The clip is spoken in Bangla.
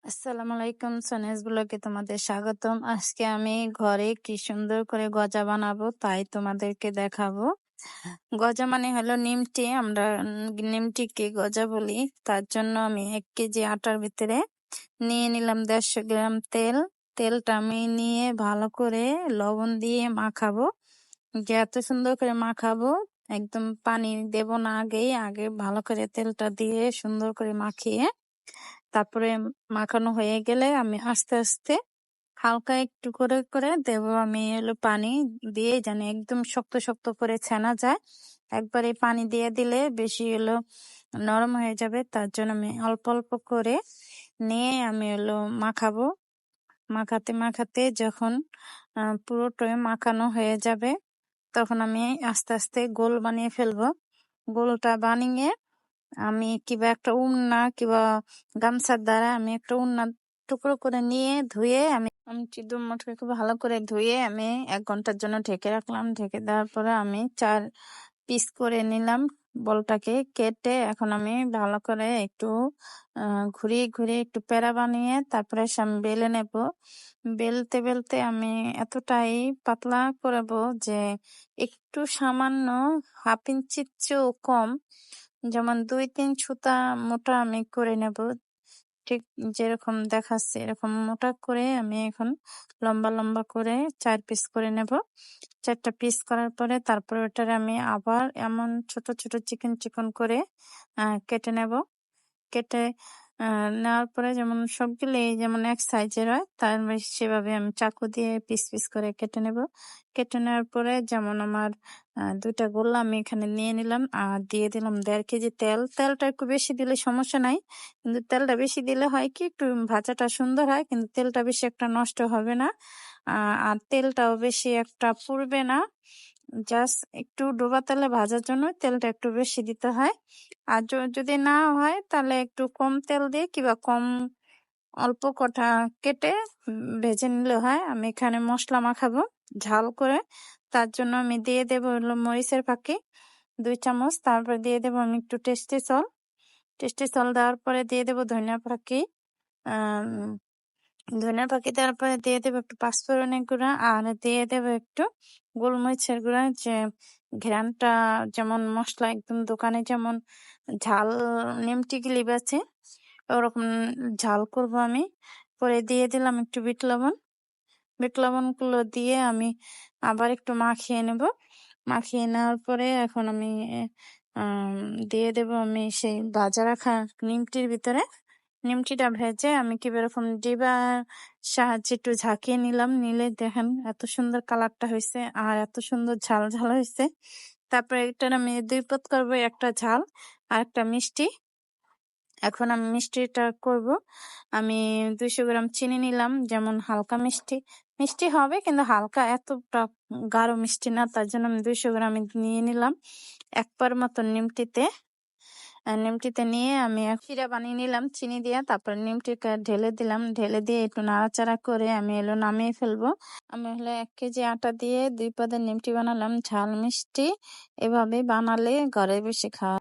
আসসালামু আলাইকুম, সোনেস ব্লগে তোমাদের স্বাগতম। আজকে আমি ঘরে কি সুন্দর করে গজা বানাবো তাই তোমাদেরকে দেখাবো। গজা মানে হলো নিমটি, আমরা নিমটিকে গজা বলি। তার জন্য আমি 1 কেজি আটার ভিতরে নিয়ে নিলাম 150 গ্রাম তেল। তেলটা আমি নিয়ে ভালো করে লবণ দিয়ে মাখাবো। যে এত সুন্দর করে মাখাবো, একদম পানি দেব না, আগে ভালো করে তেলটা দিয়ে সুন্দর করে মাখিয়ে তারপরে মাখানো হয়ে গেলে আমি আস্তে আস্তে হালকা একটু করে করে দেব। আমি হলো পানি দিয়ে জানি একদম শক্ত শক্ত করে ছানা যায়। একবারে পানি দিয়ে দিলে বেশি হলো নরম হয়ে যাবে, তার জন্য আমি অল্প অল্প করে নিয়ে আমি হলো মাখাবো। মাখাতে মাখাতে যখন পুরোটাই মাখানো হয়ে যাবে তখন আমি আস্তে আস্তে গোল বানিয়ে ফেলবো। গোলটা বানিয়ে আমি কিবা একটা উন্না কিবা গামছার দ্বারা আমি একটা উন্না টুকরো করে নিয়ে ধুয়ে আমি চিদুর মটকে খুব ভালো করে ধুয়ে আমি 1 ঘন্টার জন্য ঢেকে রাখলাম। ঢেকে দেওয়ার পরে আমি 4 পিস করে নিলাম। বলটাকে কেটে এখন আমি ভালো করে একটু ঘুরিয়ে ঘুরিয়ে একটু পেড়া বানিয়ে তারপরে আমি বেলে নেব। বেলতে বেলতে আমি এতটাই পাতলা করব যে একটু সামান্য 1/2 ইঞ্চির চেয়েও কম, যেমন 2-3 সুতা মোটা আমি করে নেব। ঠিক যেরকম দেখাচ্ছে এরকম মোটা করে আমি এখন লম্বা লম্বা করে 4 পিস করে নেব। 4টা পিস করার পরে তারপরে ওটার আমি আবার এমন ছোট ছোট চিকন চিকন করে কেটে নেব। কেটে নেওয়ার পরে যেমন সবগুলি যেমন এক সাইজের হয় তার সেভাবে আমি চাকু দিয়ে পিস পিস করে কেটে নেব। কেটে নেওয়ার পরে যেমন আমার 2টা গোল্লা আমি এখানে নিয়ে নিলাম আর দিয়ে দিলাম 1.5 কেজি তেল। তেলটা একটু বেশি দিলে সমস্যা নাই, কিন্তু তেলটা বেশি দিলে হয় কি একটু ভাজাটা সুন্দর হয়, কিন্তু তেলটা বেশি একটা নষ্ট হবে না। আর তেলটাও বেশি একটা পুড়বে না। জাস্ট একটু ডোবা তেলে ভাজার জন্য তেলটা একটু বেশি দিতে হয়। আর যদি না হয় তাহলে একটু কম তেল দিয়ে কিংবা কম অল্প কটা কেটে ভেজে নিলে হয়। আমি এখানে মশলা মাখাবো ঝাল করে, তার জন্য আমি দিয়ে দেবো হলো মরিচের ফাঁকি 2 চামচ। তারপর দিয়ে দেবো আমি একটু টেস্টি সল্ট। টেস্টি সল্ট দেওয়ার পরে দিয়ে দেবো ধনিয়া ফাঁকি। ধনিয়া পাখি দেওয়ার পরে দিয়ে দেবো একটু পাঁচফোড়নের গুঁড়া আর দিয়ে দেবো একটু গোলমরিচের গুঁড়া, যে ঘ্রাণটা যেমন মশলা একদম দোকানে যেমন ঝাল নিমটি গিলি আছে ওরকম ঝাল করব আমি। পরে দিয়ে দিলাম একটু বিট লবণ। বিট লবণ গুলো দিয়ে আমি আবার একটু মাখিয়ে নেব। মাখিয়ে নেওয়ার পরে এখন আমি দিয়ে দেব আমি সেই ভাজা রাখা নিমটির ভিতরে। নিমটিটা ভেজে আমি কি এরকম ডিবার সাহায্যে একটু ঝাঁকিয়ে নিলাম। নিলে দেখেন এত সুন্দর কালারটা হয়েছে আর এত সুন্দর ঝাল ঝাল হয়েছে। তারপরে এটার আমি 2 পদ করবো, একটা ঝাল আর একটা মিষ্টি। এখন আমি মিষ্টিটা করব। আমি 200 গ্রাম চিনি নিলাম, যেমন হালকা মিষ্টি মিষ্টি হবে কিন্তু হালকা, এতটা গাঢ় মিষ্টি না, তার জন্য আমি 200 গ্রাম নিয়ে নিলাম। 1 পার মতো নিমটিতে নিমটিতে নিয়ে আমি শিরা বানিয়ে নিলাম চিনি দিয়ে। তারপর নিমটিটা ঢেলে দিলাম, ঢেলে দিয়ে একটু নাড়াচাড়া করে আমি নামিয়ে ফেলবো। আমি 1 কেজি আটা দিয়ে 2 পদের নিমটি বানালাম ঝাল মিষ্টি। এভাবে বানালে ঘরে বসে খাওয়া